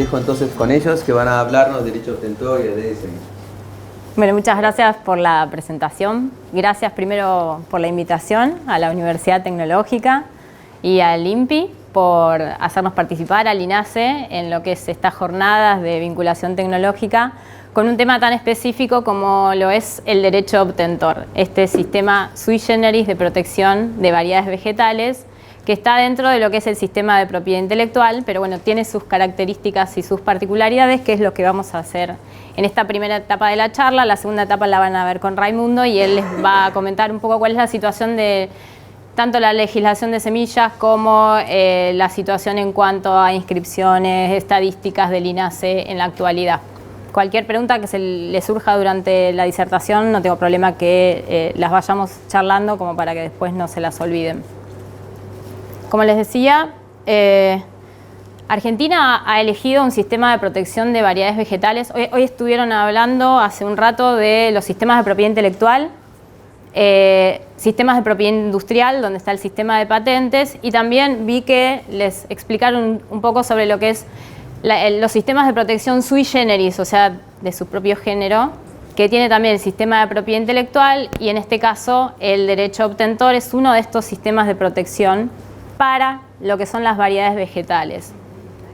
dejo entonces con ellos que van a hablarnos de derecho de obtentor y de ley de semillas. Bueno, muchas gracias por la presentación. Gracias primero por la invitación a la Universidad Tecnológica y al INPI por hacernos participar, al INASE, en lo que es estas jornadas de vinculación tecnológica con un tema tan específico como lo es el derecho obtentor, este sistema sui generis de protección de variedades vegetales que está dentro de lo que es el sistema de propiedad intelectual, pero bueno, tiene sus características y sus particularidades, que es lo que vamos a hacer en esta primera etapa de la charla. La segunda etapa la van a ver con Raimundo y él les va a comentar un poco cuál es la situación de tanto la legislación de semillas como la situación en cuanto a inscripciones, estadísticas del INASE en la actualidad. Cualquier pregunta que se le surja durante la disertación, no tengo problema que las vayamos charlando como para que después no se las olviden. Como les decía, Argentina ha elegido un sistema de protección de variedades vegetales. Hoy estuvieron hablando hace un rato de los sistemas de propiedad intelectual, sistemas de propiedad industrial, donde está el sistema de patentes, y también vi que les explicaron un poco sobre lo que es los sistemas de protección sui generis, o sea, de su propio género, que tiene también el sistema de propiedad intelectual, y en este caso el derecho obtentor es uno de estos sistemas de protección para lo que son las variedades vegetales.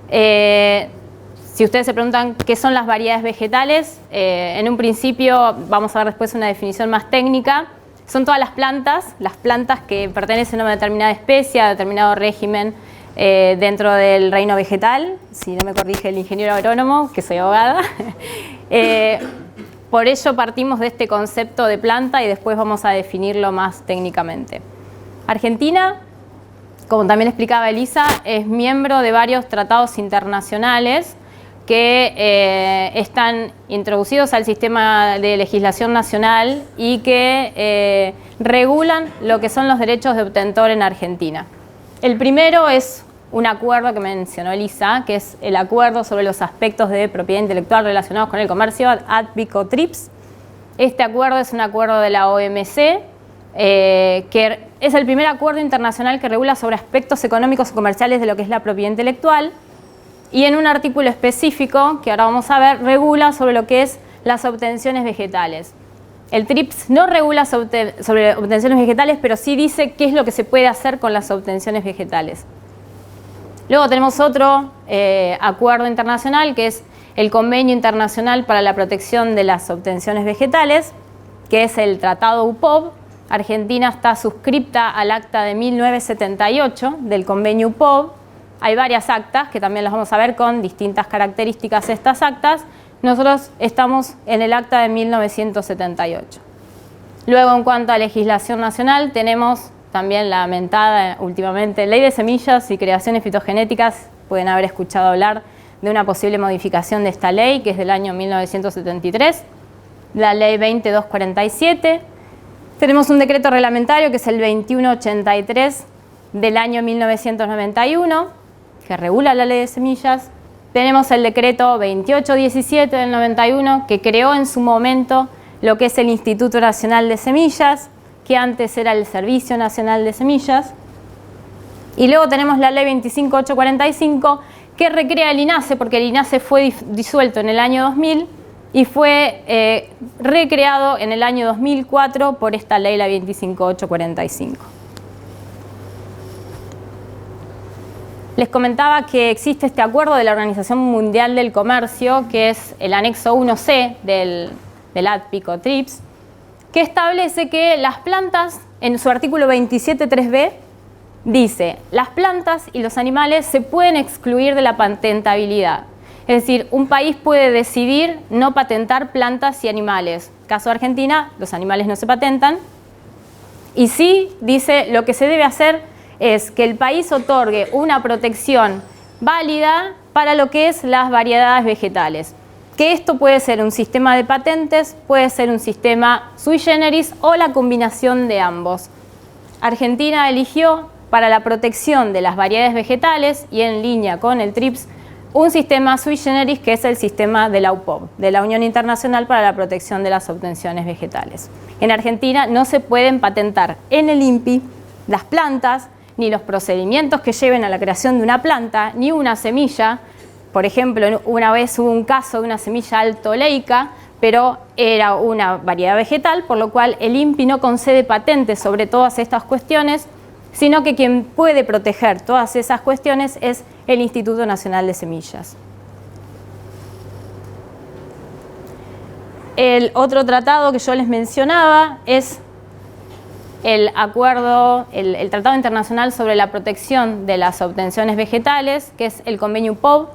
Si ustedes se preguntan qué son las variedades vegetales, en un principio vamos a ver después una definición más técnica. Son todas las plantas que pertenecen a una determinada especie, a determinado régimen dentro del reino vegetal, si no me corrige el ingeniero agrónomo, que soy abogada. Por ello partimos de este concepto de planta y después vamos a definirlo más técnicamente. Argentina, como también explicaba Elisa, es miembro de varios tratados internacionales que están introducidos al sistema de legislación nacional y que regulan lo que son los derechos de obtentor en Argentina. El primero es un acuerdo que mencionó Elisa, que es el acuerdo sobre los aspectos de propiedad intelectual relacionados con el comercio, ADPICO-TRIPS. Este acuerdo es un acuerdo de la OMC, que es el primer acuerdo internacional que regula sobre aspectos económicos y comerciales de lo que es la propiedad intelectual, y en un artículo específico, que ahora vamos a ver, regula sobre lo que es las obtenciones vegetales. El TRIPS no regula sobre obtenciones vegetales, pero sí dice qué es lo que se puede hacer con las obtenciones vegetales. Luego tenemos otro acuerdo internacional, que es el Convenio Internacional para la Protección de las Obtenciones Vegetales, que es el Tratado UPOV. Argentina está suscripta al acta de 1978 del convenio UPOV. Hay varias actas que también las vamos a ver con distintas características estas actas. Nosotros estamos en el acta de 1978. Luego, en cuanto a legislación nacional, tenemos también la lamentada últimamente Ley de Semillas y Creaciones Fitogenéticas. Pueden haber escuchado hablar de una posible modificación de esta ley, que es del año 1973, la Ley 20247. Tenemos un decreto reglamentario que es el 2183 del año 1991, que regula la Ley de Semillas. Tenemos el decreto 2817 del 91, que creó en su momento lo que es el Instituto Nacional de Semillas, que antes era el Servicio Nacional de Semillas. Y luego tenemos la Ley 25845, que recrea el INASE, porque el INASE fue disuelto en el año 2000 y fue recreado en el año 2004 por esta ley, la 25845. Les comentaba que existe este acuerdo de la Organización Mundial del Comercio, que es el anexo 1C del ADPICO-TRIPS, que establece que las plantas, en su artículo 27.3b, dice: las plantas y los animales se pueden excluir de la patentabilidad. Es decir, un país puede decidir no patentar plantas y animales. Caso de Argentina, los animales no se patentan. Y sí, dice, lo que se debe hacer es que el país otorgue una protección válida para lo que es las variedades vegetales. Que esto puede ser un sistema de patentes, puede ser un sistema sui generis o la combinación de ambos. Argentina eligió para la protección de las variedades vegetales y en línea con el TRIPS un sistema sui generis, que es el sistema de la UPOV, de la Unión Internacional para la Protección de las Obtenciones Vegetales. En Argentina no se pueden patentar en el INPI las plantas, ni los procedimientos que lleven a la creación de una planta, ni una semilla, por ejemplo, una vez hubo un caso de una semilla alto-oleica, pero era una variedad vegetal, por lo cual el INPI no concede patentes sobre todas estas cuestiones, sino que quien puede proteger todas esas cuestiones es el Instituto Nacional de Semillas. El otro tratado que yo les mencionaba es el Tratado Internacional sobre la Protección de las Obtenciones Vegetales, que es el convenio UPOV.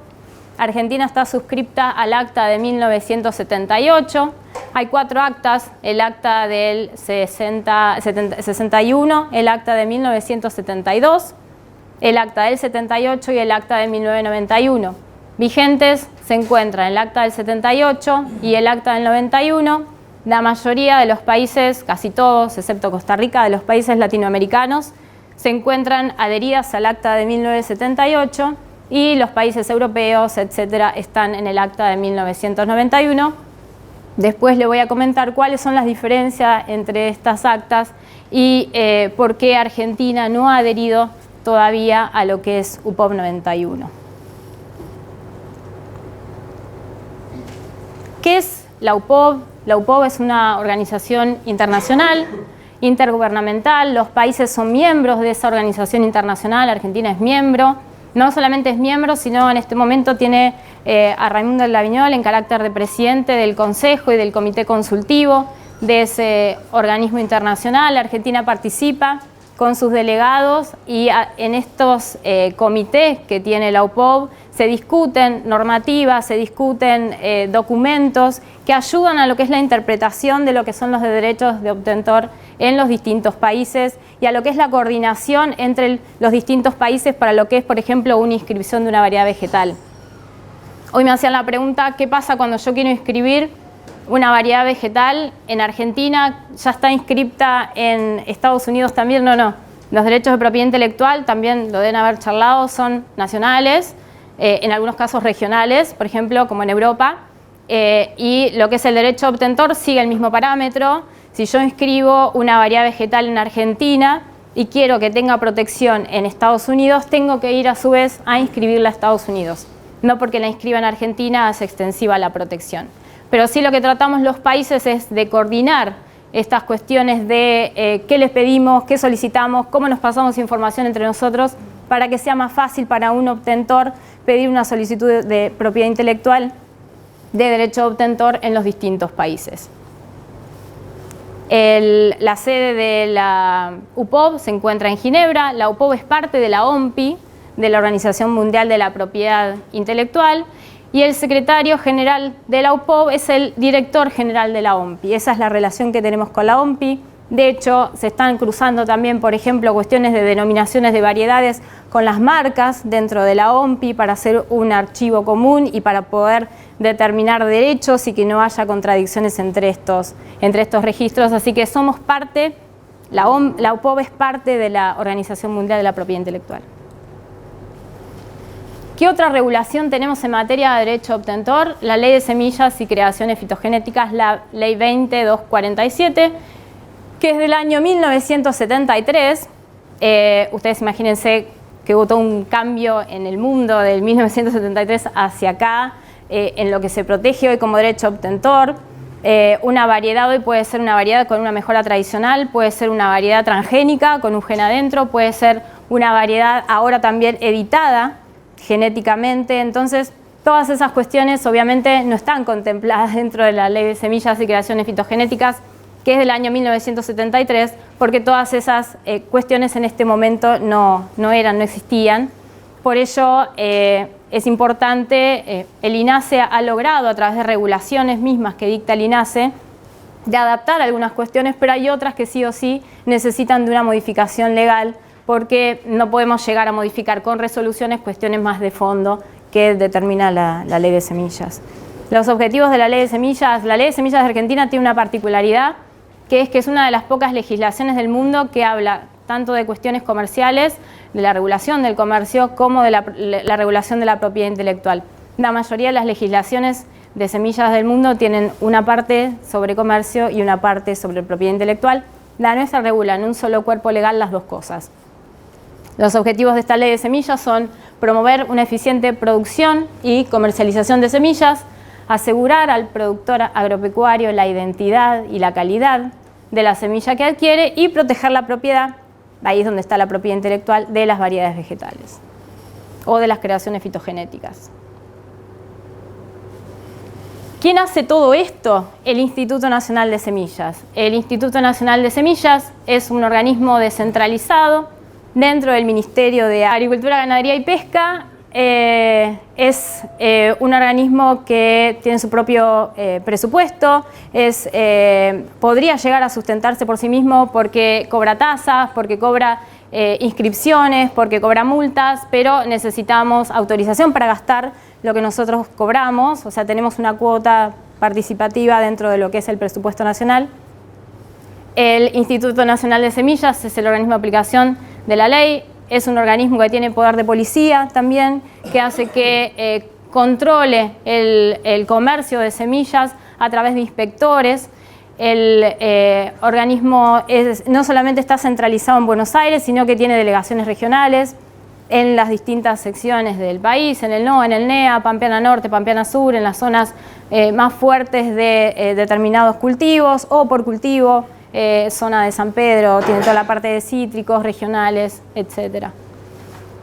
Argentina está suscripta al acta de 1978. Hay 4 actas, el acta del 61, el acta de 1972, el acta del 78 y el acta de 1991. Vigentes se encuentran el acta del 78 y el acta del 91. La mayoría de los países, casi todos, excepto Costa Rica, de los países latinoamericanos, se encuentran adheridas al acta de 1978 y los países europeos, etcétera, están en el acta de 1991. Después le voy a comentar cuáles son las diferencias entre estas actas y por qué Argentina no ha adherido todavía a lo que es UPOV 91. ¿Qué es la UPOV? La UPOV es una organización internacional, intergubernamental. Los países son miembros de esa organización internacional. Argentina es miembro. No solamente es miembro, sino en este momento tiene a Raimundo Laviñol en carácter de presidente del Consejo y del Comité Consultivo de ese organismo internacional. Argentina participa con sus delegados y en estos comités que tiene la UPOV se discuten normativas, se discuten documentos que ayudan a lo que es la interpretación de lo que son los derechos de obtentor en los distintos países y a lo que es la coordinación entre los distintos países para lo que es, por ejemplo, una inscripción de una variedad vegetal. Hoy me hacían la pregunta, ¿qué pasa cuando yo quiero inscribir una variedad vegetal en Argentina? ¿Ya está inscripta en Estados Unidos también? No. Los derechos de propiedad intelectual, también lo deben haber charlado, son nacionales, en algunos casos regionales, por ejemplo, como en Europa, y lo que es el derecho de obtentor sigue el mismo parámetro. Si yo inscribo una variedad vegetal en Argentina y quiero que tenga protección en Estados Unidos, tengo que ir a su vez a inscribirla a Estados Unidos. No porque la inscriba en Argentina hace extensiva la protección. Pero sí lo que tratamos los países es de coordinar estas cuestiones de qué les pedimos, qué solicitamos, cómo nos pasamos información entre nosotros para que sea más fácil para un obtentor pedir una solicitud de propiedad intelectual de derecho de obtentor en los distintos países. La sede de la UPOV se encuentra en Ginebra. La UPOV es parte de la OMPI, de la Organización Mundial de la Propiedad Intelectual, y el secretario general de la UPOV es el director general de la OMPI. Esa es la relación que tenemos con la OMPI. De hecho, se están cruzando también, por ejemplo, cuestiones de denominaciones de variedades con las marcas dentro de la OMPI para hacer un archivo común y para poder determinar derechos y que no haya contradicciones entre estos registros. Así que somos parte, la UPOV es parte de la Organización Mundial de la Propiedad Intelectual. ¿Qué otra regulación tenemos en materia de derecho obtentor? La Ley de Semillas y Creaciones Fitogenéticas, la Ley 20247, que es del año 1973. Ustedes imagínense que hubo todo un cambio en el mundo del 1973 hacia acá, en lo que se protege hoy como derecho obtentor. Una variedad hoy puede ser una variedad con una mejora tradicional, puede ser una variedad transgénica con un gen adentro, puede ser una variedad ahora también editada genéticamente. Entonces, todas esas cuestiones obviamente no están contempladas dentro de la Ley de Semillas y Creaciones Fitogenéticas, que es del año 1973, porque todas esas cuestiones en este momento no existían. Por ello, es importante, el INASE ha logrado a través de regulaciones mismas que dicta el INASE, de adaptar algunas cuestiones, pero hay otras que sí o sí necesitan de una modificación legal, porque no podemos llegar a modificar con resoluciones cuestiones más de fondo que determina la Ley de Semillas. Los objetivos de la Ley de Semillas de Argentina tiene una particularidad, que es una de las pocas legislaciones del mundo que habla tanto de cuestiones comerciales, de la regulación del comercio, como de la regulación de la propiedad intelectual. La mayoría de las legislaciones de semillas del mundo tienen una parte sobre comercio y una parte sobre propiedad intelectual. La nuestra regula en un solo cuerpo legal las dos cosas. Los objetivos de esta Ley de Semillas son promover una eficiente producción y comercialización de semillas, asegurar al productor agropecuario la identidad y la calidad de la semilla que adquiere y proteger la propiedad, ahí es donde está la propiedad intelectual, de las variedades vegetales o de las creaciones fitogenéticas. ¿Quién hace todo esto? El Instituto Nacional de Semillas. El Instituto Nacional de Semillas es un organismo descentralizado dentro del Ministerio de Agricultura, Ganadería y Pesca. Es un organismo que tiene su propio presupuesto, podría llegar a sustentarse por sí mismo porque cobra tasas, porque cobra inscripciones, porque cobra multas, pero necesitamos autorización para gastar lo que nosotros cobramos, o sea, tenemos una cuota participativa dentro de lo que es el presupuesto nacional. El Instituto Nacional de Semillas es el organismo de aplicación de la ley, es un organismo que tiene poder de policía también, que hace que controle el comercio de semillas a través de inspectores. El organismo no solamente está centralizado en Buenos Aires, sino que tiene delegaciones regionales en las distintas secciones del país, en el NOA, en el NEA, Pampeana Norte, Pampeana Sur, en las zonas más fuertes de determinados cultivos o por cultivo, zona de San Pedro, tiene toda la parte de cítricos, regionales, etc.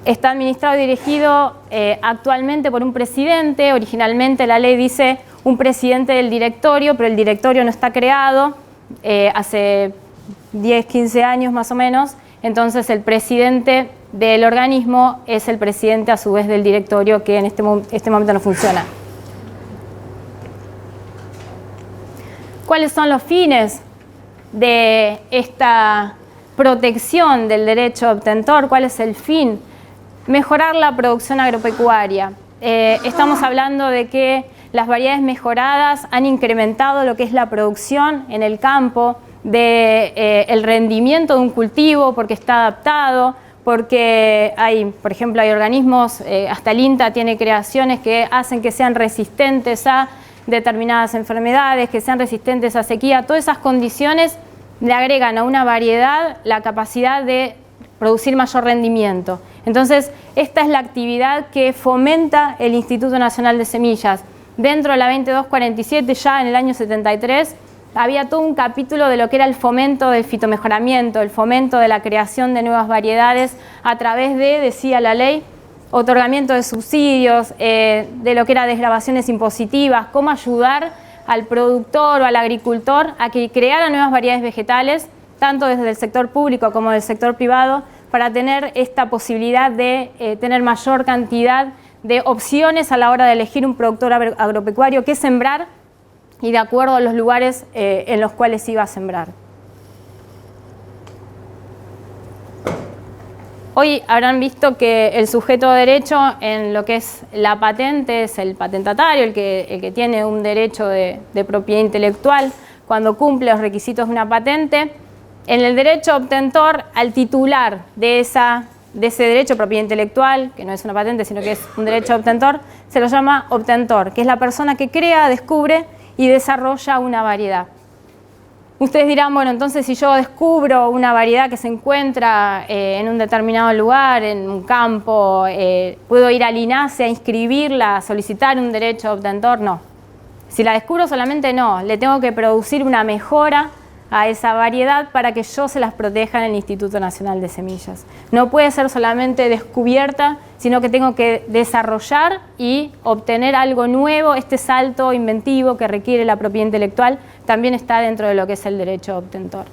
Está administrado y dirigido actualmente por un presidente. Originalmente la ley dice un presidente del directorio, pero el directorio no está creado hace 10, 15 años más o menos. Entonces el presidente del organismo es el presidente a su vez del directorio, que en este momento no funciona. ¿Cuáles son los fines de esta protección del derecho obtentor? ¿Cuál es el fin? Mejorar la producción agropecuaria. Estamos hablando de que las variedades mejoradas han incrementado lo que es la producción en el campo, el rendimiento de un cultivo porque está adaptado, porque por ejemplo, hay organismos, hasta el INTA tiene creaciones que hacen que sean resistentes a determinadas enfermedades, que sean resistentes a sequía. Todas esas condiciones le agregan a una variedad la capacidad de producir mayor rendimiento. Entonces, esta es la actividad que fomenta el Instituto Nacional de Semillas. Dentro de la 2247, ya en el año 73, había todo un capítulo de lo que era el fomento del fitomejoramiento, el fomento de la creación de nuevas variedades a través de, decía la ley, otorgamiento de subsidios, de lo que era desgravaciones impositivas, cómo ayudar al productor o al agricultor a que creara nuevas variedades vegetales, tanto desde el sector público como del sector privado, para tener esta posibilidad de tener mayor cantidad de opciones a la hora de elegir un productor agropecuario que sembrar y de acuerdo a los lugares en los cuales iba a sembrar. Hoy habrán visto que el sujeto de derecho en lo que es la patente es el patentatario, el que tiene un derecho de propiedad intelectual cuando cumple los requisitos de una patente. En el derecho obtentor, al titular de ese derecho de propiedad intelectual, que no es una patente sino que es un derecho obtentor, se lo llama obtentor, que es la persona que crea, descubre y desarrolla una variedad. Ustedes dirán, bueno, entonces si yo descubro una variedad que se encuentra en un determinado lugar, en un campo, ¿puedo ir al INASE a inscribirla, a solicitar un derecho obtentor? No. Si la descubro solamente no, le tengo que producir una mejora a esa variedad para que yo se las proteja en el Instituto Nacional de Semillas. No puede ser solamente descubierta, sino que tengo que desarrollar y obtener algo nuevo. Este salto inventivo que requiere la propiedad intelectual también está dentro de lo que es el derecho obtentor.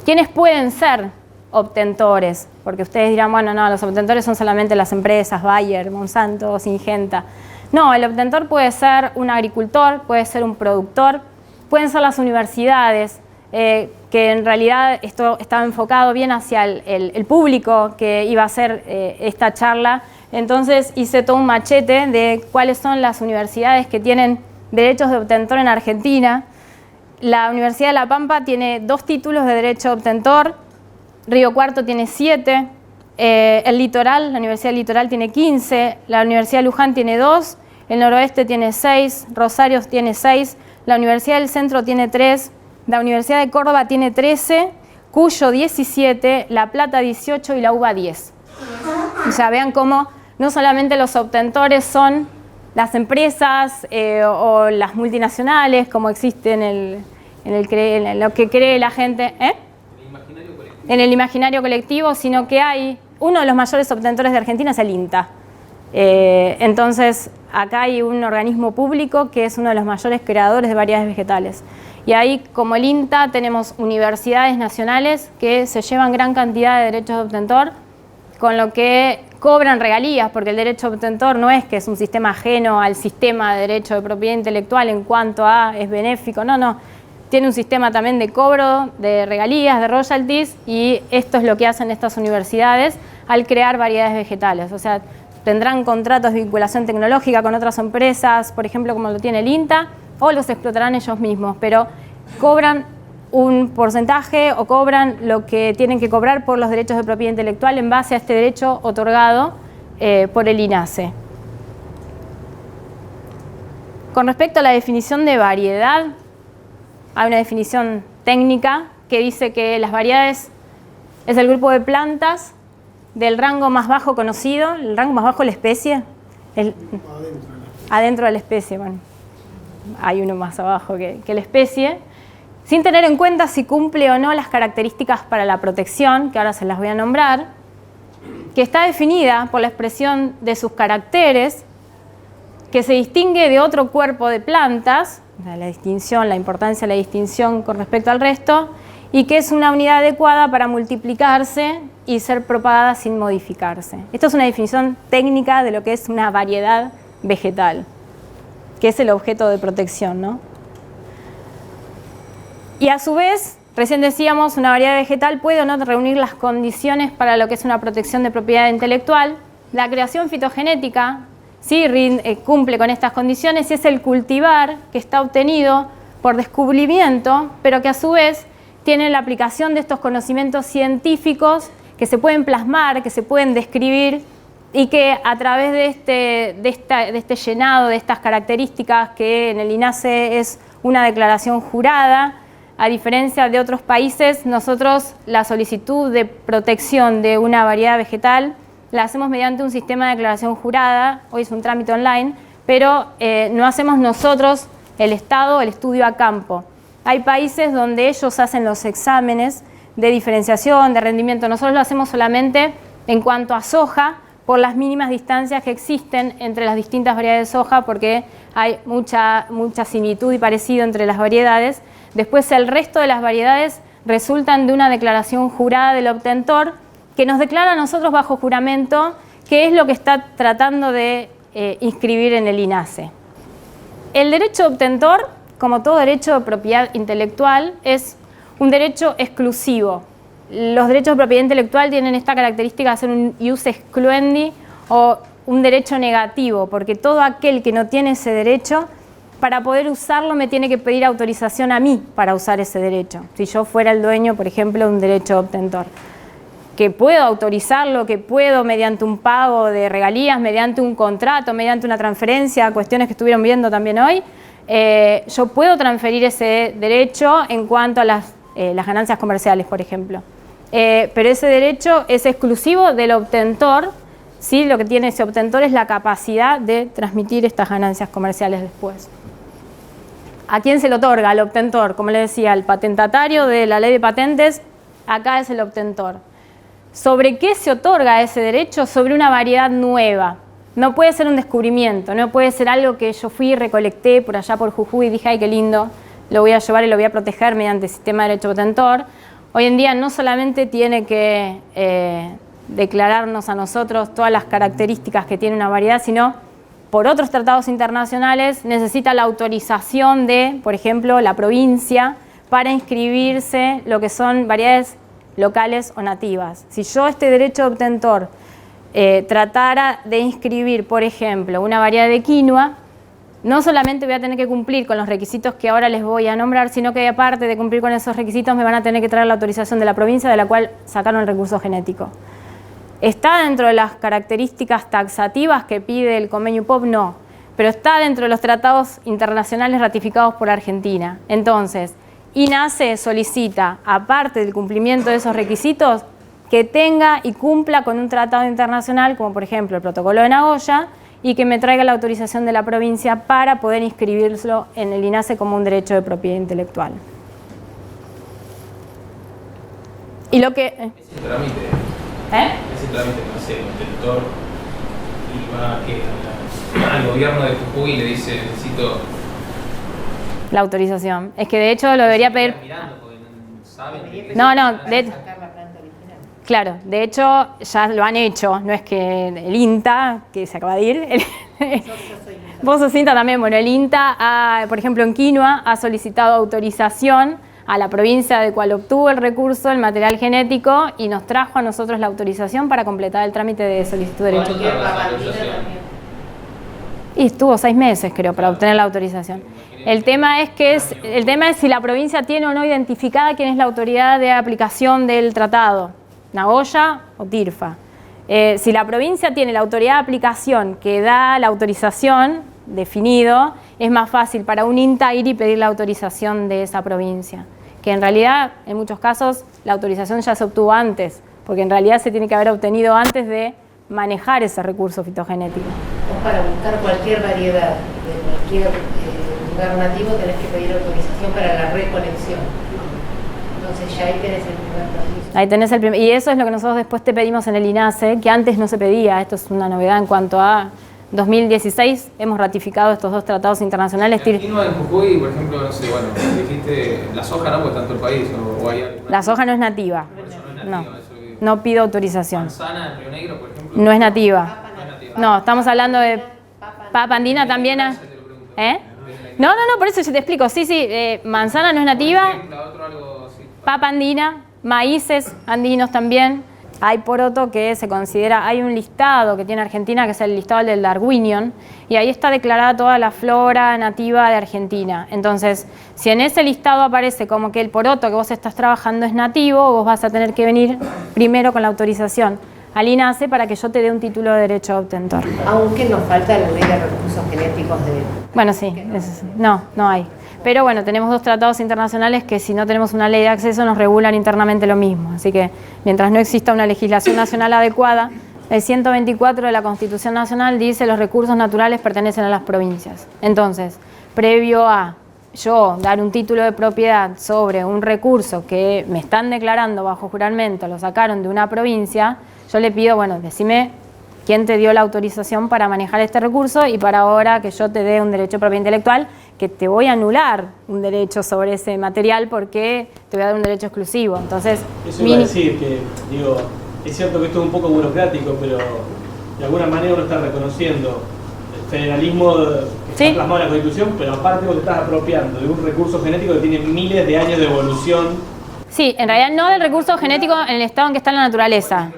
¿Quiénes pueden ser obtentores? Porque ustedes dirán, bueno, no, los obtentores son solamente las empresas, Bayer, Monsanto, Syngenta. No, el obtentor puede ser un agricultor, puede ser un productor, pueden ser las universidades, que en realidad esto estaba enfocado bien hacia el público que iba a hacer esta charla. Entonces hice todo un machete de cuáles son las universidades que tienen derechos de obtentor en Argentina. La Universidad de La Pampa tiene 2 títulos de derecho de obtentor, Río Cuarto tiene 7, el Litoral, la Universidad del Litoral tiene 15, la Universidad de Luján tiene 2, el Noroeste tiene 6, Rosario tiene 6, la Universidad del Centro tiene 3, la Universidad de Córdoba tiene 13, Cuyo 17, La Plata 18 y la UBA 10. O sea, vean cómo no solamente los obtentores son las empresas o las multinacionales, como existe en lo que cree la gente, en el imaginario colectivo, sino que hay uno de los mayores obtentores de Argentina es el INTA. Entonces, acá hay un organismo público que es uno de los mayores creadores de variedades vegetales. Y ahí, como el INTA, tenemos universidades nacionales que se llevan gran cantidad de derechos de obtentor, con lo que cobran regalías, porque el derecho de obtentor no es que es un sistema ajeno al sistema de derecho de propiedad intelectual en cuanto a es benéfico, no. Tiene un sistema también de cobro de regalías, de royalties, y esto es lo que hacen estas universidades al crear variedades vegetales. O sea, tendrán contratos de vinculación tecnológica con otras empresas, por ejemplo, como lo tiene el INTA, o los explotarán ellos mismos, pero cobran un porcentaje o cobran lo que tienen que cobrar por los derechos de propiedad intelectual en base a este derecho otorgado por el INASE. Con respecto a la definición de variedad, hay una definición técnica que dice que las variedades es el grupo de plantas del rango más bajo conocido, el rango más bajo de la especie, adentro de la especie, bueno, hay uno más abajo que la especie, sin tener en cuenta si cumple o no las características para la protección, que ahora se las voy a nombrar, que está definida por la expresión de sus caracteres, que se distingue de otro cuerpo de plantas, la distinción, la importancia de la distinción con respecto al resto, y que es una unidad adecuada para multiplicarse y ser propagada sin modificarse. Esto es una definición técnica de lo que es una variedad vegetal, que es el objeto de protección, ¿no? Y a su vez, recién decíamos, una variedad vegetal puede o no reunir las condiciones para lo que es una protección de propiedad intelectual. La creación fitogenética sí cumple con estas condiciones y es el cultivar que está obtenido por descubrimiento, pero que a su vez tiene la aplicación de estos conocimientos científicos que se pueden plasmar, que se pueden describir y que a través de este llenado de estas características, que en el INASE es una declaración jurada, a diferencia de otros países, nosotros la solicitud de protección de una variedad vegetal la hacemos mediante un sistema de declaración jurada, hoy es un trámite online, pero no hacemos nosotros, el Estado, el estudio a campo. Hay países donde ellos hacen los exámenes de diferenciación, de rendimiento. Nosotros lo hacemos solamente en cuanto a soja, por las mínimas distancias que existen entre las distintas variedades de soja, porque hay mucha similitud y parecido entre las variedades. Después el resto de las variedades resultan de una declaración jurada del obtentor, que nos declara a nosotros bajo juramento qué es lo que está tratando de inscribir en el INASE. El derecho de obtentor, como todo derecho de propiedad intelectual, es un derecho exclusivo. Los derechos de propiedad intelectual tienen esta característica de ser un ius excluendi o un derecho negativo, porque todo aquel que no tiene ese derecho, para poder usarlo me tiene que pedir autorización a mí para usar ese derecho. Si yo fuera el dueño, por ejemplo, de un derecho de obtentor, que puedo autorizarlo, que puedo mediante un pago de regalías, mediante un contrato, mediante una transferencia, cuestiones que estuvieron viendo también hoy, yo puedo transferir ese derecho en cuanto a las ganancias comerciales, por ejemplo. Pero ese derecho es exclusivo del obtentor, ¿sí? Lo que tiene ese obtentor es la capacidad de transmitir estas ganancias comerciales después. ¿A quién se le otorga? Al obtentor. Como le decía, el patentatario de la ley de patentes, acá es el obtentor. ¿Sobre qué se otorga ese derecho? Sobre una variedad nueva. No puede ser un descubrimiento, no puede ser algo que yo fui y recolecté por allá por Jujuy y dije, ay, qué lindo, lo voy a llevar y lo voy a proteger mediante el sistema de derecho obtentor. Hoy en día no solamente tiene que declararnos a nosotros todas las características que tiene una variedad, sino por otros tratados internacionales necesita la autorización de, por ejemplo, la provincia para inscribirse lo que son variedades locales o nativas. Si yo este derecho de obtentor tratara de inscribir, por ejemplo, una variedad de quinoa, no solamente voy a tener que cumplir con los requisitos que ahora les voy a nombrar, sino que aparte de cumplir con esos requisitos me van a tener que traer la autorización de la provincia de la cual sacaron el recurso genético. ¿Está dentro de las características taxativas que pide el convenio UPOV? No, pero está dentro de los tratados internacionales ratificados por Argentina. Entonces, INASE solicita, aparte del cumplimiento de esos requisitos, que tenga y cumpla con un tratado internacional, como por ejemplo el Protocolo de Nagoya, y que me traiga la autorización de la provincia para poder inscribirlo en el INASE como un derecho de propiedad intelectual. Y lo que... Ese trámite, no sé, el obtentor y va al gobierno de Jujuy y le dice, necesito... La autorización. Es que de hecho lo debería pedir... Mirando, porque saben Claro, de hecho ya lo han hecho, no es que el INTA, que se acaba de ir, vos sos INTA también, bueno, el INTA, por ejemplo en Quinua, ha solicitado autorización a la provincia de cual obtuvo el recurso, el material genético, y nos trajo a nosotros la autorización para completar el trámite de solicitud de derecho. ¿Cuánto tarda esa autorización? Y estuvo 6 meses, creo, para obtener la autorización. El tema es si la provincia tiene o no identificada quién es la autoridad de aplicación del tratado, Nagoya o TIRFA. Si la provincia tiene la autoridad de aplicación que da la autorización definido, es más fácil para un INTA ir y pedir la autorización de esa provincia. Que en realidad, en muchos casos, la autorización ya se obtuvo antes, porque en realidad se tiene que haber obtenido antes de manejar ese recurso fitogenético. Vos para buscar cualquier variedad de cualquier lugar nativo tenés que pedir autorización para la recolección. Entonces ya ahí tenés el primer permiso. Ahí tenés el primer, y eso es lo que nosotros después te pedimos en el INASE, que antes no se pedía. Esto es una novedad en cuanto a 2016, hemos ratificado estos 2 tratados internacionales. En Quinua, en Jujuy, por ejemplo, no sé, bueno, dijiste la soja no, porque está en todo el país, o hay algo. La soja no es nativa. Por eso no es No, nativa, eso que- no pido autorización. Manzana en Río Negro, por ejemplo. No es nativa. No es nativa. No, estamos hablando de papa andina también. ¿Eh? No, por eso yo te explico. Sí, manzana no es nativa. La otra algo así. Papa andina, maíces andinos también. Hay poroto que se considera, hay un listado que tiene Argentina, que es el listado del Darwinion, y ahí está declarada toda la flora nativa de Argentina. Entonces, si en ese listado aparece como que el poroto que vos estás trabajando es nativo, vos vas a tener que venir primero con la autorización al INASE para que yo te dé un título de derecho de obtentor. Aunque nos falta la ley de recursos genéticos de... Bueno, sí, no hay. Pero bueno, tenemos 2 tratados internacionales que si no tenemos una ley de acceso nos regulan internamente lo mismo. Así que mientras no exista una legislación nacional adecuada, el 124 de la Constitución Nacional dice los recursos naturales pertenecen a las provincias. Entonces, previo a yo dar un título de propiedad sobre un recurso que me están declarando bajo juramento, lo sacaron de una provincia, yo le pido, bueno, decime quién te dio la autorización para manejar este recurso y para ahora que yo te dé un derecho de propiedad intelectual, que te voy a anular un derecho sobre ese material porque te voy a dar un derecho exclusivo. Entonces, eso iba a decir que, digo, es cierto que esto es un poco burocrático, pero de alguna manera uno está reconociendo el federalismo que está plasmado en la Constitución, pero aparte vos te estás apropiando de un recurso genético que tiene miles de años de evolución. Sí, en realidad no del recurso genético en el estado en que está en la naturaleza.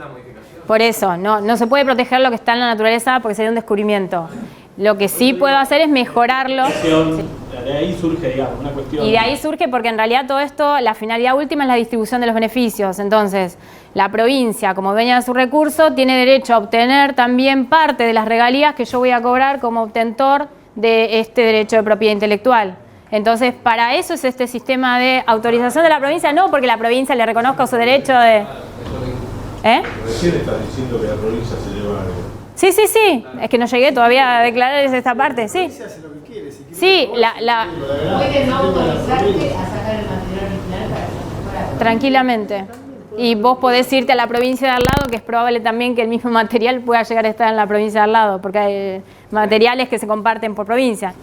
Por eso, no se puede proteger lo que está en la naturaleza porque sería un descubrimiento. Lo que sí puedo hacer es mejorarlo. De ahí surge, digamos, una cuestión. Y de ahí surge porque en realidad todo esto, la finalidad última es la distribución de los beneficios. Entonces, la provincia, como dueña de su recurso, tiene derecho a obtener también parte de las regalías que yo voy a cobrar como obtentor de este derecho de propiedad intelectual. Entonces, para eso es este sistema de autorización de la provincia, no porque la provincia le reconozca su derecho de... Recién estás diciendo que la provincia se lleva algo. Sí, es que no llegué todavía a declarar esta parte, sí. Sí, Pueden no autorizarte a sacar el material original para que tranquilamente. Y vos podés irte a la provincia de al lado, que es probable también que el mismo material pueda llegar a estar en la provincia de al lado, porque hay materiales que se comparten por provincia.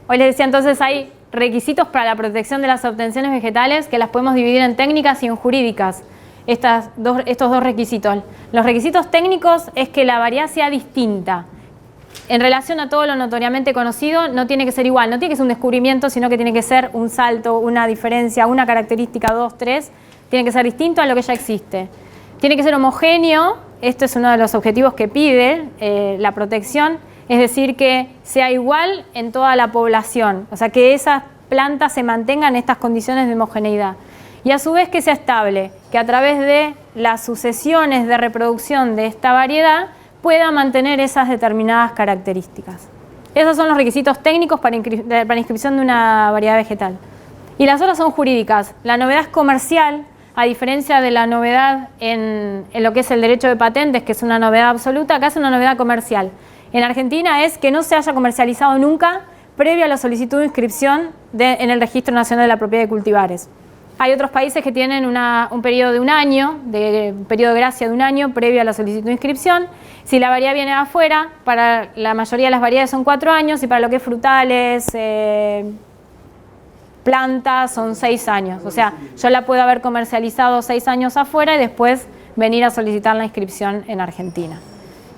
Hoy les decía entonces hay requisitos para la protección de las obtenciones vegetales que las podemos dividir en técnicas y en jurídicas. Estos 2 requisitos. Los requisitos técnicos es que la variedad sea distinta. En relación a todo lo notoriamente conocido, no tiene que ser igual, no tiene que ser un descubrimiento, sino que tiene que ser un salto, una diferencia, una característica, 2, 3, tiene que ser distinto a lo que ya existe. Tiene que ser homogéneo, esto es uno de los objetivos que pide la protección, es decir, que sea igual en toda la población, o sea, que esas plantas se mantengan en estas condiciones de homogeneidad. Y a su vez que sea estable, que a través de las sucesiones de reproducción de esta variedad pueda mantener esas determinadas características. Esos son los requisitos técnicos para inscripción de una variedad vegetal. Y las otras son jurídicas. La novedad es comercial, a diferencia de la novedad en lo que es el derecho de patentes, que es una novedad absoluta, acá es una novedad comercial. En Argentina es que no se haya comercializado nunca previo a la solicitud de inscripción en el Registro Nacional de la Propiedad de Cultivares. Hay otros países que tienen un periodo de un año, un periodo de gracia de un año previo a la solicitud de inscripción. Si la variedad viene de afuera, para la mayoría de las variedades son 4 años y para lo que es frutales, plantas son 6 años. O sea, yo la puedo haber comercializado 6 años afuera y después venir a solicitar la inscripción en Argentina.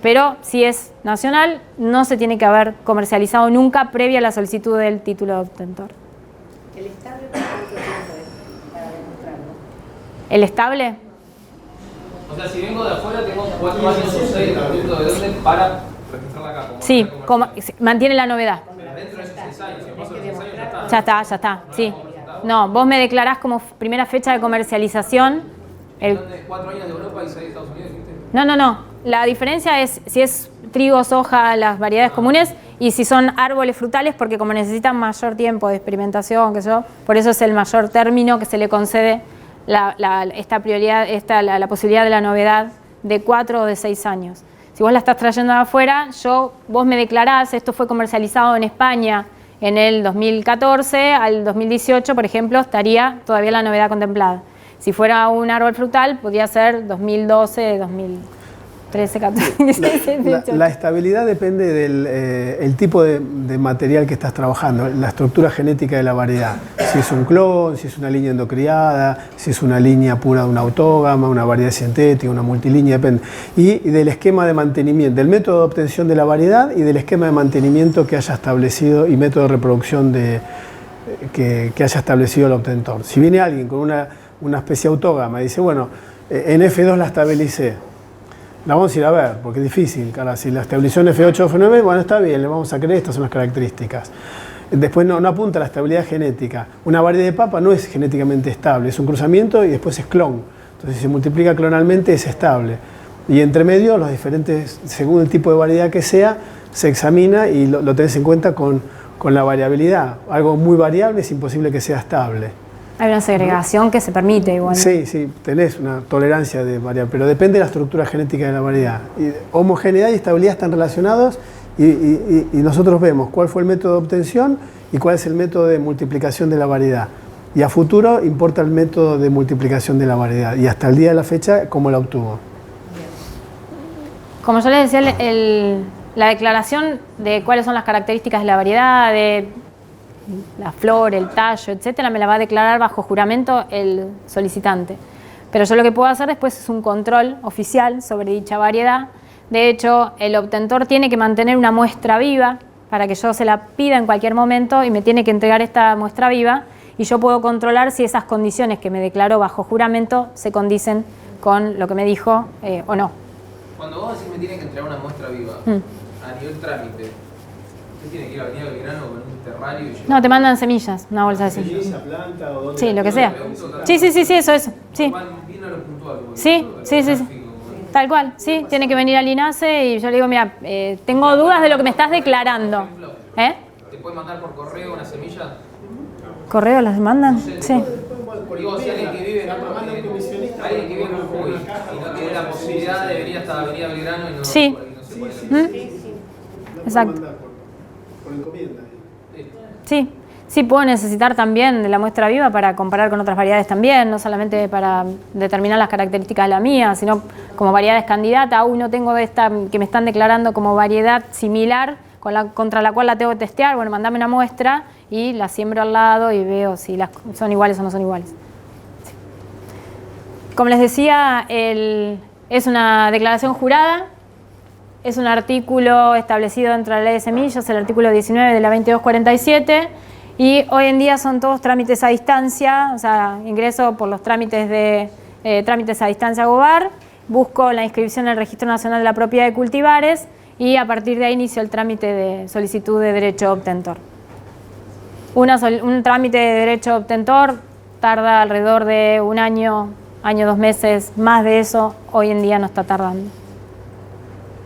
Pero si es nacional, no se tiene que haber comercializado nunca previa a la solicitud del título de obtentor. ¿El estable por cuánto tiempo es para demostrarlo? ¿El estable? O sea, si vengo de afuera, tengo 4 años o 6, dependiendo de dónde, para registrarla acá. Sí, mantiene la novedad. Pero dentro de esos 6 años, si paso los 6 años, ya está. Ya está, sí. No, vos me declarás como primera fecha de comercialización. ¿Dónde? 4 años de Europa y 6 de Estados Unidos, dijiste? No. La diferencia es si es trigo, soja, las variedades comunes, y si son árboles frutales, porque como necesitan mayor tiempo de experimentación, por eso es el mayor término que se le concede esta prioridad, la posibilidad de la novedad de 4 o de 6 años. Si vos la estás trayendo de afuera, vos me declarás, esto fue comercializado en España en el 2014, al 2018, por ejemplo, estaría todavía la novedad contemplada. Si fuera un árbol frutal, podría ser 2012, 2013, 14, 16, 18. La estabilidad depende del el tipo de material que estás trabajando, la estructura genética de la variedad. Si es un clon, si es una línea endocriada, si es una línea pura de una autógama, una variedad sintética, una multilínea, depende. Y del esquema de mantenimiento, del método de obtención de la variedad y del esquema de mantenimiento que haya establecido y método de reproducción que haya establecido el obtentor. Si viene alguien con una especie autógama y dice, bueno, en F2 la estabilicé, la vamos a ir a ver, porque es difícil, cara, si la estabilizó en F8 o F9, bueno, está bien, le vamos a creer, estas son las características. Después no apunta a la estabilidad genética. Una variedad de papa no es genéticamente estable, es un cruzamiento y después es clon. Entonces, si se multiplica clonalmente, es estable. Y entre medio, los diferentes, según el tipo de variedad que sea, se examina y lo tenés en cuenta con la variabilidad. Algo muy variable es imposible que sea estable. Hay una segregación que se permite igual. Sí, tenés una tolerancia de variabilidad, pero depende de la estructura genética de la variedad. Y homogeneidad y estabilidad están relacionados y nosotros vemos cuál fue el método de obtención y cuál es el método de multiplicación de la variedad. Y a futuro importa el método de multiplicación de la variedad y hasta el día de la fecha cómo la obtuvo. Como yo les decía, la declaración de cuáles son las características de la variedad, de la flor, el tallo, etcétera, me la va a declarar bajo juramento el solicitante. Pero yo lo que puedo hacer después es un control oficial sobre dicha variedad. De hecho, el obtentor tiene que mantener una muestra viva para que yo se la pida en cualquier momento y me tiene que entregar esta muestra viva y yo puedo controlar si esas condiciones que me declaró bajo juramento se condicen con lo que me dijo o no. Cuando vos decís me tienen que entregar una muestra viva, a nivel trámite, ¿qué tiene que ir a Avenida Belgrano con un terrario y No, te mandan semillas, una bolsa de semillas. ¿Esa planta o dónde? Sí, lo que sea. Sí, eso. Sí. Vino lo puntual, Sí. Tal cual, sí, tiene que venir al INASE y yo le digo, mira, tengo dudas de lo que me estás declarando. ¿Te puede mandar por correo una semilla? ¿Correo las mandan? Sí. Digo, si alguien que vive en Jujuy y no tiene la posibilidad de venir hasta Avenida Belgrano y no, Sí. no se puede. Exacto. Por encomienda. Sí, puedo necesitar también de la muestra viva para comparar con otras variedades también, no solamente para determinar las características de la mía, sino como variedades candidatas. No tengo de esta que me están declarando como variedad similar contra la cual la tengo que testear. Bueno, mandame una muestra y la siembro al lado y veo si son iguales o no son iguales. Sí. Como les decía, es una declaración jurada. Es un artículo establecido dentro de la ley de semillas, el artículo 19 de la 2247, y hoy en día son todos trámites a distancia, o sea, ingreso por los trámites a distancia GOBAR, busco la inscripción en el Registro Nacional de la Propiedad de Cultivares y a partir de ahí inicio el trámite de solicitud de derecho obtentor. Un trámite de derecho obtentor tarda alrededor de un año, 2 meses, más de eso hoy en día no está tardando.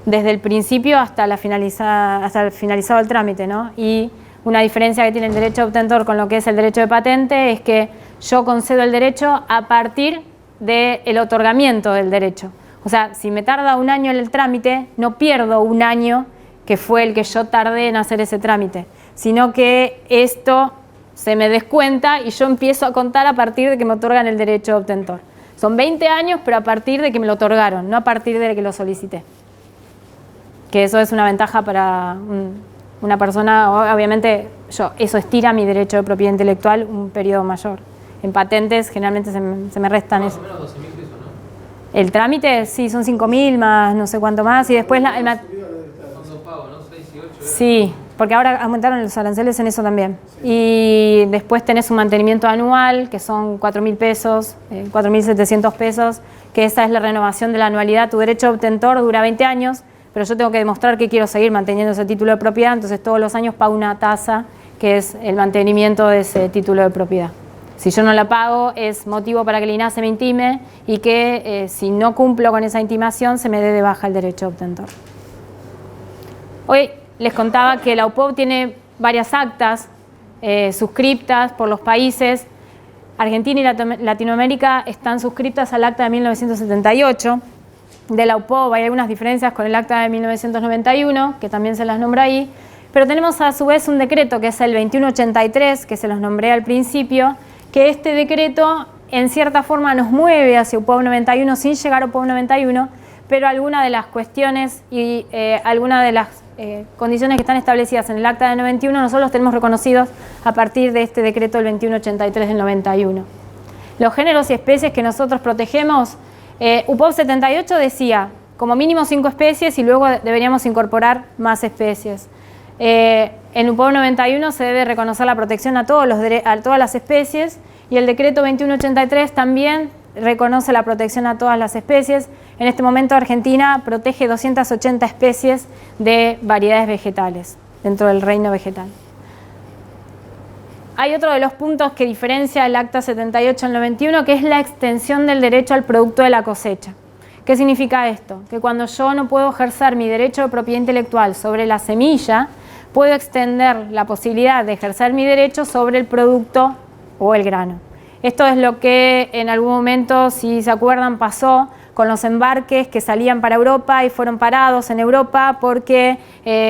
Desde el principio hasta el finalizado el trámite, ¿no? Y una diferencia que tiene el derecho obtentor con lo que es el derecho de patente es que yo concedo el derecho a partir del otorgamiento del derecho. O sea, si me tarda un año en el trámite, no pierdo un año que fue el que yo tardé en hacer ese trámite, sino que esto se me descuenta y yo empiezo a contar a partir de que me otorgan el derecho obtentor. Son 20 años, pero a partir de que me lo otorgaron, no a partir de que lo solicité. Que eso es una ventaja para una persona, obviamente eso estira mi derecho de propiedad intelectual un periodo mayor. En patentes generalmente se me restan Más eso. o menos 12.000 pesos, ¿no? El trámite, sí, son 5.000 más no sé cuánto más, y después Son dos pagos, ¿no? 6 y 8. Sí, porque ahora aumentaron los aranceles en eso también. Y después tenés un mantenimiento anual, que son 4.000 pesos, 4.700 pesos, que esa es la renovación de la anualidad. Tu derecho obtentor dura 20 años, pero yo tengo que demostrar que quiero seguir manteniendo ese título de propiedad, entonces todos los años pago una tasa, que es el mantenimiento de ese título de propiedad. Si yo no la pago, es motivo para que el INASE me intime y que si no cumplo con esa intimación, se me dé de baja el derecho obtentor. Hoy les contaba que la UPOV tiene varias actas suscriptas por los países. Argentina y Latinoamérica están suscriptas al acta de 1978 de la UPOV. Hay algunas diferencias con el acta de 1991, que también se las nombra ahí, pero tenemos a su vez un decreto que es el 2183, que se los nombré al principio, que este decreto en cierta forma nos mueve hacia UPOV 91 sin llegar a UPOV 91, pero algunas de las cuestiones y algunas de las condiciones que están establecidas en el acta del 91 nosotros los tenemos reconocidos a partir de este decreto del 2183 del 91. Los géneros y especies que nosotros protegemos, UPOV 78 decía como mínimo 5 especies y luego deberíamos incorporar más especies. En UPOV 91 se debe reconocer la protección a todas las especies y el decreto 2183 también reconoce la protección a todas las especies. En este momento Argentina protege 280 especies de variedades vegetales dentro del reino vegetal. Hay otro de los puntos que diferencia el acta 78 al 91, que es la extensión del derecho al producto de la cosecha. ¿Qué significa esto? Que cuando yo no puedo ejercer mi derecho de propiedad intelectual sobre la semilla, puedo extender la posibilidad de ejercer mi derecho sobre el producto o el grano. Esto es lo que en algún momento, si se acuerdan, pasó con los embarques que salían para Europa y fueron parados en Europa porque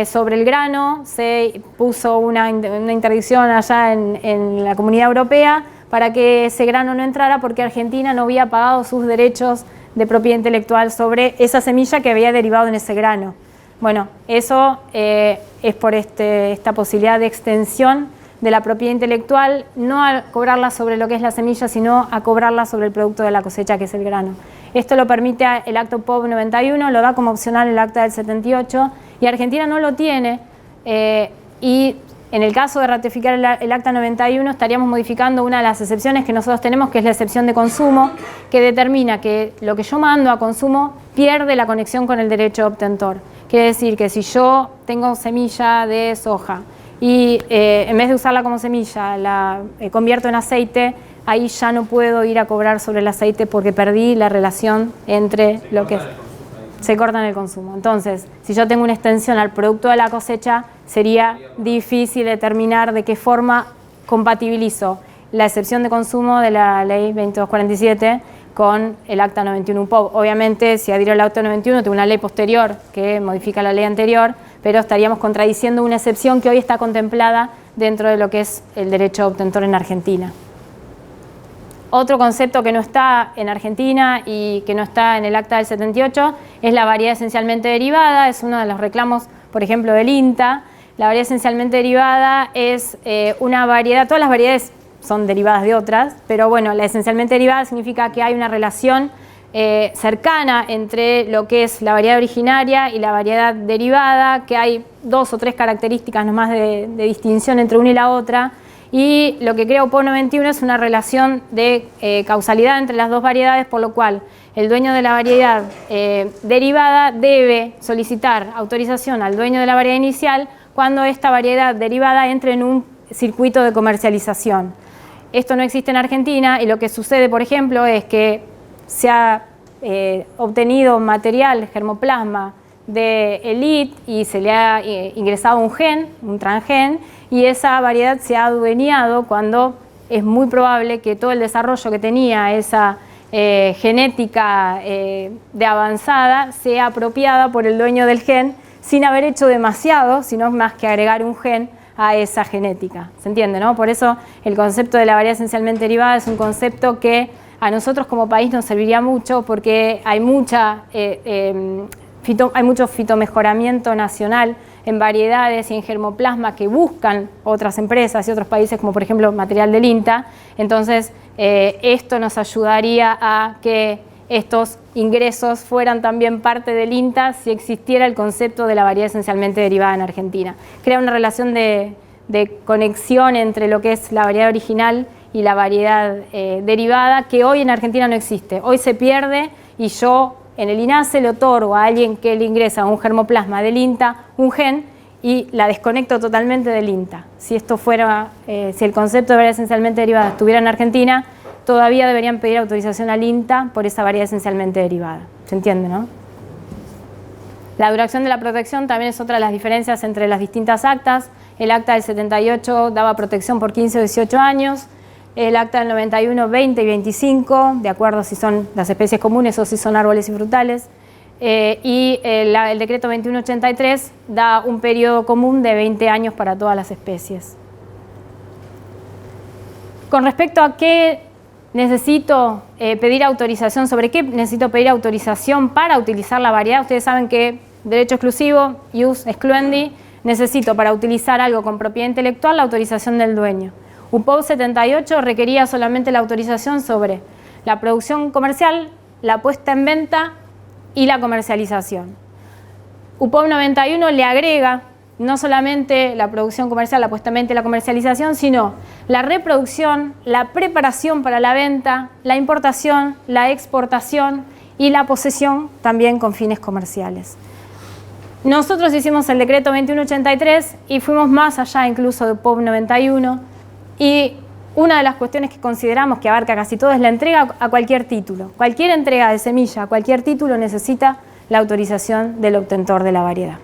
sobre el grano se puso una interdicción allá en la Comunidad Europea para que ese grano no entrara porque Argentina no había pagado sus derechos de propiedad intelectual sobre esa semilla que había derivado en ese grano. Bueno, eso es por esta posibilidad de extensión de la propiedad intelectual, no a cobrarla sobre lo que es la semilla, sino a cobrarla sobre el producto de la cosecha, que es el grano. Esto lo permite el acta UPOV 91, lo da como opcional el acta del 78, y Argentina no lo tiene, y en el caso de ratificar el acta 91 estaríamos modificando una de las excepciones que nosotros tenemos, que es la excepción de consumo, que determina que lo que yo mando a consumo pierde la conexión con el derecho obtentor. Quiere decir que si yo tengo semilla de soja y en vez de usarla como semilla la convierto en aceite, ahí ya no puedo ir a cobrar sobre el aceite porque perdí la relación entre lo que es. Se corta en el consumo. Entonces, si yo tengo una extensión al producto de la cosecha, sería difícil determinar de qué forma compatibilizo la excepción de consumo de la ley 2247 con el acta 91 UPOV. Obviamente, si adhiero al acta 91, tengo una ley posterior que modifica la ley anterior, pero estaríamos contradiciendo una excepción que hoy está contemplada dentro de lo que es el derecho obtentor en Argentina. Otro concepto que no está en Argentina y que no está en el acta del 78 es la variedad esencialmente derivada. Es uno de los reclamos, por ejemplo, del INTA. La variedad esencialmente derivada es una variedad, todas las variedades son derivadas de otras, pero bueno, la esencialmente derivada significa que hay una relación cercana entre lo que es la variedad originaria y la variedad derivada, que hay 2 o 3 características nomás de distinción entre una y la otra, y lo que crea UPOV 91 es una relación de causalidad entre las dos variedades, por lo cual el dueño de la variedad derivada debe solicitar autorización al dueño de la variedad inicial cuando esta variedad derivada entre en un circuito de comercialización. Esto no existe en Argentina y lo que sucede, por ejemplo, es que se ha obtenido material, germoplasma de elite y se le ha ingresado un gen, un transgen, y esa variedad se ha adueñado cuando es muy probable que todo el desarrollo que tenía esa genética de avanzada sea apropiada por el dueño del gen sin haber hecho demasiado, sino más que agregar un gen a esa genética. ¿Se entiende, no? Por eso el concepto de la variedad esencialmente derivada es un concepto que a nosotros como país nos serviría mucho porque hay mucho fitomejoramiento nacional en variedades y en germoplasma que buscan otras empresas y otros países, como por ejemplo material del INTA. Entonces, esto nos ayudaría a que estos ingresos fueran también parte del INTA si existiera el concepto de la variedad esencialmente derivada en Argentina. Crea una relación de conexión entre lo que es la variedad original y la variedad derivada que hoy en Argentina no existe. Hoy se pierde y yo en el INASE le otorgo a alguien que le ingresa un germoplasma del INTA un gen y la desconecto totalmente del INTA. Si esto fuera, si el concepto de variedad esencialmente derivada estuviera en Argentina, todavía deberían pedir autorización al INTA por esa variedad esencialmente derivada. ¿Se entiende, no? La duración de la protección también es otra de las diferencias entre las distintas actas. El acta del 78 daba protección por 15 o 18 años, el acta del 91, 20 y 25, de acuerdo si son las especies comunes o si son árboles y frutales. Y el decreto 2183 da un periodo común de 20 años para todas las especies. Con respecto a qué necesito pedir autorización, sobre qué necesito pedir autorización para utilizar la variedad, ustedes saben que derecho exclusivo, ius excluendi, necesito para utilizar algo con propiedad intelectual la autorización del dueño. UPOV 78 requería solamente la autorización sobre la producción comercial, la puesta en venta y la comercialización. UPOV 91 le agrega no solamente la producción comercial, la puesta en venta y la comercialización, sino la reproducción, la preparación para la venta, la importación, la exportación y la posesión también con fines comerciales. Nosotros hicimos el decreto 2183 y fuimos más allá incluso de UPOV 91 y una de las cuestiones que consideramos que abarca casi todo es la entrega a cualquier título. Cualquier entrega de semilla a cualquier título necesita la autorización del obtentor de la variedad.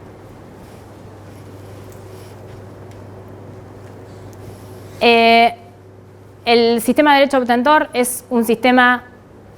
El sistema de derecho obtentor es un sistema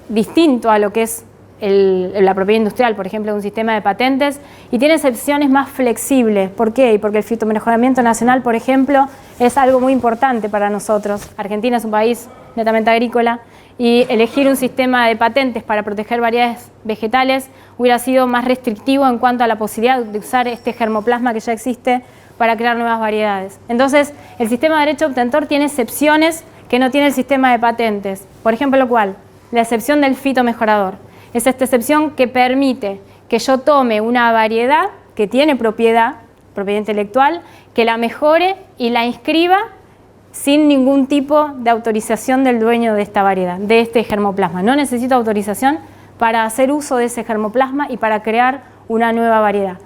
distinto a lo que es la propiedad industrial, por ejemplo, un sistema de patentes, y tiene excepciones más flexibles. ¿Por qué? Porque el fitomejoramiento nacional, por ejemplo, es algo muy importante para nosotros. Argentina es un país netamente agrícola y elegir un sistema de patentes para proteger variedades vegetales hubiera sido más restrictivo en cuanto a la posibilidad de usar este germoplasma que ya existe para crear nuevas variedades. Entonces, el sistema de derecho obtentor tiene excepciones que no tiene el sistema de patentes. Por ejemplo, ¿cuál? La excepción del fitomejorador. Es esta excepción que permite que yo tome una variedad que tiene propiedad intelectual, que la mejore y la inscriba sin ningún tipo de autorización del dueño de esta variedad, de este germoplasma. No necesito autorización para hacer uso de ese germoplasma y para crear una nueva variedad.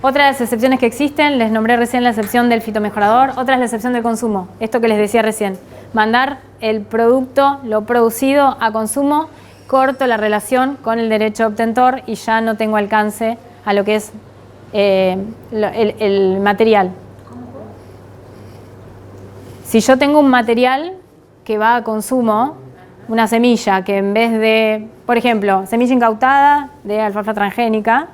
Otra de las excepciones que existen, les nombré recién la excepción del fitomejorador, otra es la excepción del consumo, esto que les decía recién, mandar el producto, lo producido a consumo, corto la relación con el derecho obtentor y ya no tengo alcance a lo que es el material. Si yo tengo un material que va a consumo, una semilla que en vez de, por ejemplo, semilla incautada de alfalfa transgénica,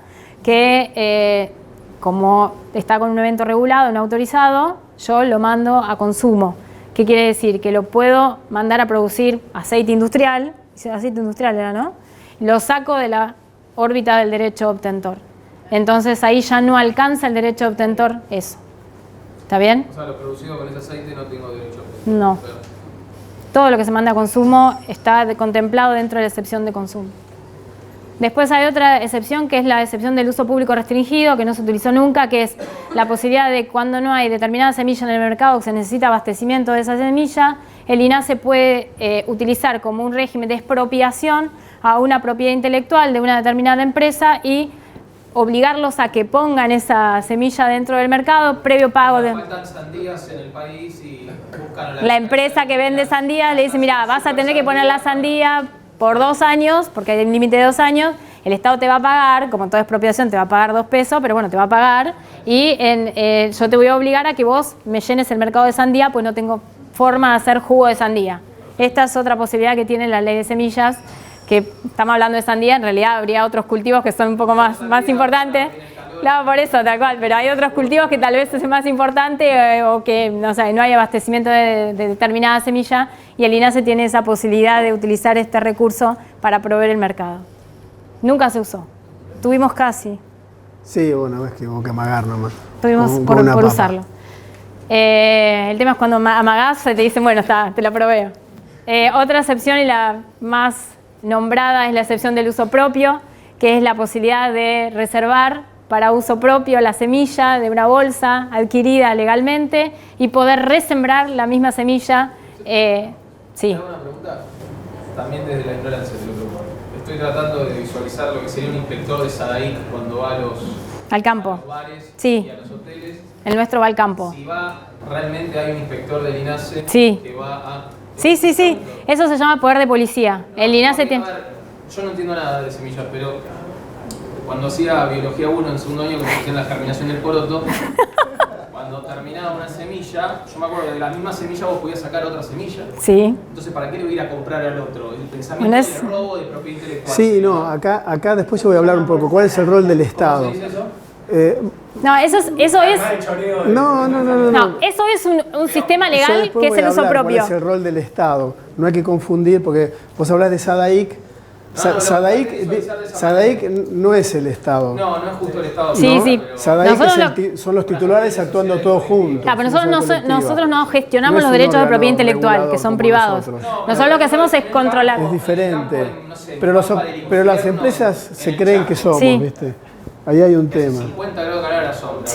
que como está con un evento regulado, no autorizado, yo lo mando a consumo. ¿Qué quiere decir? Que lo puedo mandar a producir aceite industrial era, ¿no? Lo saco de la órbita del derecho obtentor. Entonces ahí ya no alcanza el derecho obtentor eso. ¿Está bien? O sea, lo producido con ese aceite no tengo derecho obtentor. No. Todo lo que se manda a consumo está contemplado dentro de la excepción de consumo. Después hay otra excepción que es la excepción del uso público restringido, que no se utilizó nunca, que es la posibilidad de cuando no hay determinada semilla en el mercado que se necesita abastecimiento de esa semilla, el INASE puede utilizar como un régimen de expropiación a una propiedad intelectual de una determinada empresa y obligarlos a que pongan esa semilla dentro del mercado previo pago de... Faltan sandías en el país y buscan a la empresa que vende sandías le dice, mira, vas a tener que poner la sandía por 2 años, porque hay un límite de 2 años, el Estado te va a pagar, como toda expropiación te va a pagar 2 pesos, pero bueno, te va a pagar, y yo te voy a obligar a que vos me llenes el mercado de sandía, pues no tengo forma de hacer jugo de sandía. Esta es otra posibilidad que tiene la ley de semillas, que estamos hablando de sandía, en realidad habría otros cultivos que son un poco más importantes. Claro, por eso, tal cual, pero hay otros cultivos que tal vez es más importante o que no sé, no hay abastecimiento de determinada semilla y el INASE tiene esa posibilidad de utilizar este recurso para proveer el mercado. Nunca se usó, tuvimos casi. Sí, una vez que hubo que amagar nomás. Tuvimos por usarlo. El tema es cuando amagás, te dicen, bueno, está, te lo proveo. Otra excepción y la más nombrada es la excepción del uso propio, que es la posibilidad de reservar para uso propio la semilla de una bolsa adquirida legalmente y poder resembrar la misma semilla. Sí. ¿Hago una pregunta? También desde la ignorancia te lo pregunto. Estoy tratando de visualizar lo que sería un inspector de SADAIC cuando va al campo. A los bares sí. Y a los hoteles. El nuestro va al campo. Si va, realmente hay un inspector del INASE sí. que va a... Sí. Eso se llama poder de policía. No, el INASE tiene... Yo no entiendo nada de semillas, pero cuando hacía biología 1 en segundo año, que me hacían la germinación del poroto, cuando terminaba una semilla, yo me acuerdo que de la misma semilla vos podías sacar otra semilla. Sí. Entonces, ¿para qué le voy a ir a comprar al otro? El pensamiento de robo de propiedad intelectual. Sí, no, acá después yo voy a hablar un poco. ¿Cuál es el rol del Estado? ¿Cómo se dice eso? No, eso es... No, eso es un sistema legal que es el uso propio. ¿Cuál es el rol del Estado? No hay que confundir, porque vos hablas de SADAIC. SADAIC no es el Estado. No es justo el Estado. Sí, sí. SADAIC son los titulares actuando todos juntos. Claro, pero nosotros no gestionamos los derechos de propiedad intelectual, que son privados. Nosotros lo que hacemos es controlar. Es diferente. Pero las empresas se creen que somos, ¿viste? Ahí hay un tema. 50 grados de calor a la sombra.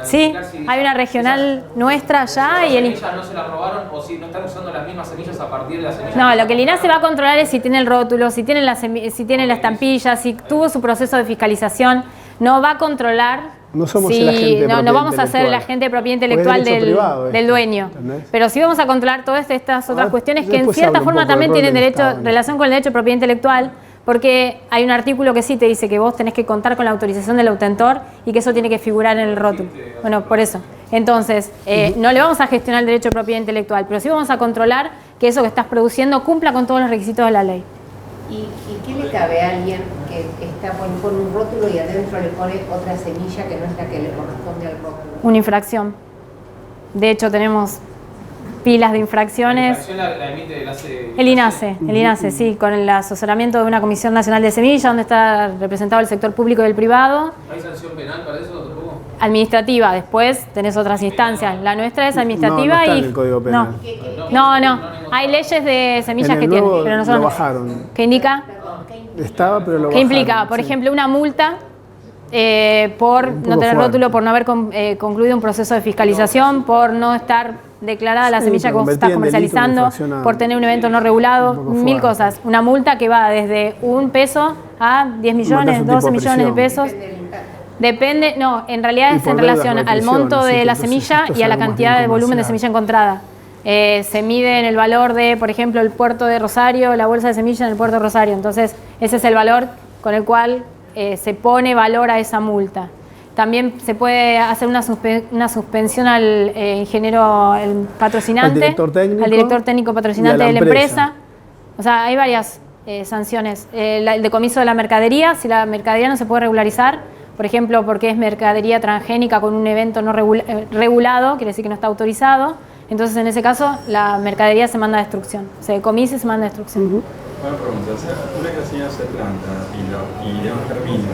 Sí, hay una regional nuestra allá y ¿Las semillas no se las robaron o si no están usando las mismas semillas a partir de las semillas? No, lo que el INASE va a controlar es si tiene el rótulo, si tiene la estampilla, si tuvo su proceso de fiscalización. No va a controlar. No somos el agente de propiedad intelectual. No vamos a ser el agente de propiedad intelectual del dueño. ¿Entendés? Pero sí vamos a controlar todas estas otras cuestiones que en cierta forma también tienen relación con el derecho de propiedad intelectual. Porque hay un artículo que sí te dice que vos tenés que contar con la autorización del obtentor y que eso tiene que figurar en el rótulo. Bueno, por eso. Entonces, no le vamos a gestionar el derecho de propiedad intelectual, pero sí vamos a controlar que eso que estás produciendo cumpla con todos los requisitos de la ley. ¿Y qué le cabe a alguien que está con un rótulo y adentro le pone otra semilla que no es la que le corresponde al rótulo? Una infracción. De hecho, tenemos pilas de infracciones. ¿La infracción la emite el INASE, sí, con el asesoramiento de una Comisión Nacional de Semillas, donde está representado el sector público y el privado. ¿Hay sanción penal para eso tampoco? Administrativa, después tenés otras instancias. La nuestra es administrativa no está y... en el Código Penal. No. Hay leyes de semillas que tienen, pero nosotros lo bajaron. ¿Qué indica? Estaba, pero lo bajaron. ¿Qué implica? Por ejemplo, una multa por no tener rótulo, por no haber concluido un proceso de fiscalización, por no estar declarada la semilla que vos estás comercializando, por tener un evento no regulado, mil cosas. Una multa que va desde $1 a 10 millones, 12 millones de pesos. Depende, no, en realidad es en relación al monto de la semilla y a la cantidad de volumen de semilla encontrada. Se mide en el valor de, por ejemplo, el puerto de Rosario, la bolsa de semilla en el puerto de Rosario. Entonces, ese es el valor con el cual se pone valor a esa multa. También se puede hacer una suspensión al ingeniero patrocinante, al director técnico patrocinante de la empresa. O sea, hay varias sanciones. El decomiso de la mercadería, si la mercadería no se puede regularizar, por ejemplo, porque es mercadería transgénica con un evento no regulado, quiere decir que no está autorizado, entonces en ese caso la mercadería se manda a destrucción. Se decomisa y se manda a destrucción. Buena pregunta. Una que la semilla se planta y de una germina,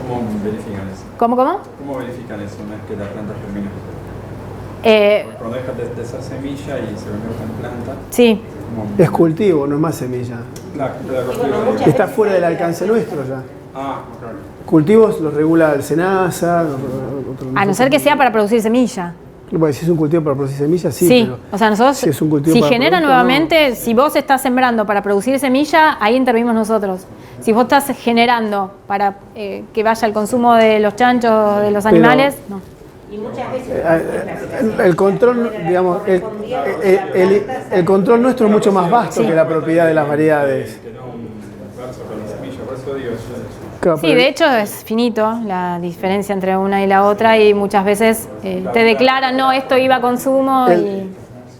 ¿cómo verifican eso? ¿Cómo? ¿Cómo verifican eso una vez que la planta germina? Cuando dejas de ser semilla y se convierte en planta. Sí. Es cultivo, no es más semilla. Está fuera del alcance nuestro ya. Ah, claro. Cultivos los regula el SENASA. A no ser que sea para producir semilla. Bueno, si es un cultivo para producir semilla, sí. Pero o sea, nosotros, si es un cultivo si para genera producto, nuevamente, no. Si vos estás sembrando para producir semilla, ahí intervenimos nosotros. Si vos estás generando para que vaya al consumo de los chanchos, de los animales, no. Y muchas veces el control, digamos, el control nuestro es mucho más vasto que la propiedad de las variedades. Claro, Sí, de hecho es finito la diferencia entre una y la otra y muchas veces te declaran, no, esto iba a consumo y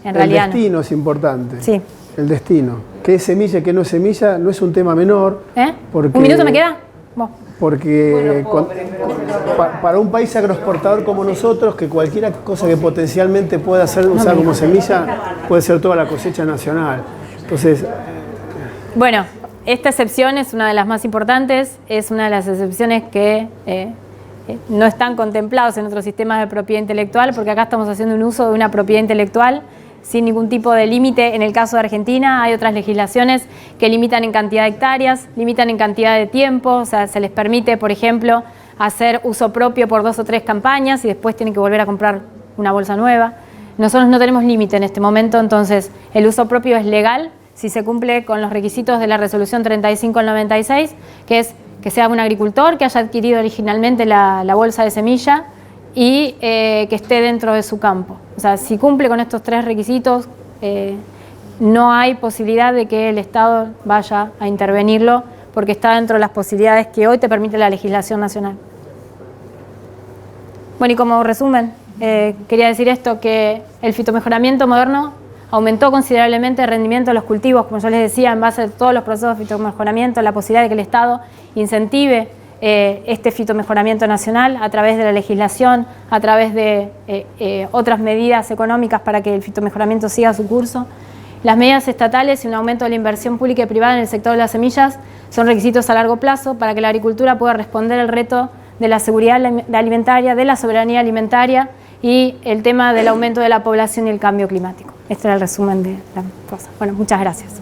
en realidad el destino es importante. Sí. El destino. ¿Qué es semilla, qué no es semilla? No es un tema menor. Porque, ¿Un minuto me queda? Vos. Porque para un país agroexportador como nosotros, que cualquier cosa que potencialmente pueda ser usada como semilla puede ser toda la cosecha nacional. Entonces, bueno, esta excepción es una de las más importantes, es una de las excepciones que no están contemplados en otros sistemas de propiedad intelectual, porque acá estamos haciendo un uso de una propiedad intelectual sin ningún tipo de límite. En el caso de Argentina hay otras legislaciones que limitan en cantidad de hectáreas, limitan en cantidad de tiempo, o sea, se les permite, por ejemplo, hacer uso propio por 2 o 3 campañas y después tienen que volver a comprar una bolsa nueva. Nosotros no tenemos límite en este momento, entonces el uso propio es legal si se cumple con los requisitos de la resolución 35/96, que es que sea un agricultor que haya adquirido originalmente la bolsa de semilla y que esté dentro de su campo. O sea, si cumple con estos 3 requisitos, no hay posibilidad de que el Estado vaya a intervenirlo porque está dentro de las posibilidades que hoy te permite la legislación nacional. Bueno, y como resumen, quería decir esto, que el fitomejoramiento moderno aumentó considerablemente el rendimiento de los cultivos, como yo les decía, en base a todos los procesos de fitomejoramiento, la posibilidad de que el Estado incentive este fitomejoramiento nacional a través de la legislación, a través de otras medidas económicas para que el fitomejoramiento siga su curso. Las medidas estatales y un aumento de la inversión pública y privada en el sector de las semillas son requisitos a largo plazo para que la agricultura pueda responder al reto de la seguridad alimentaria, de la soberanía alimentaria y el tema del aumento de la población y el cambio climático. Este era el resumen de la cosa. Bueno, muchas gracias.